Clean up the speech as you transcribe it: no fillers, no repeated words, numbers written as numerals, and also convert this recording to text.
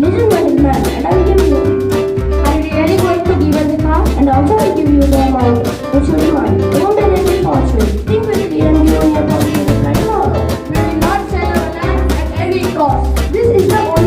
Listen, gentlemen, and I will give you. Are you really going to give us the car? And also I will give you the amount which you demand. Don't let it be fortune. Think quickly and give me your property reply tomorrow. We will not sell our land at any cost. This is the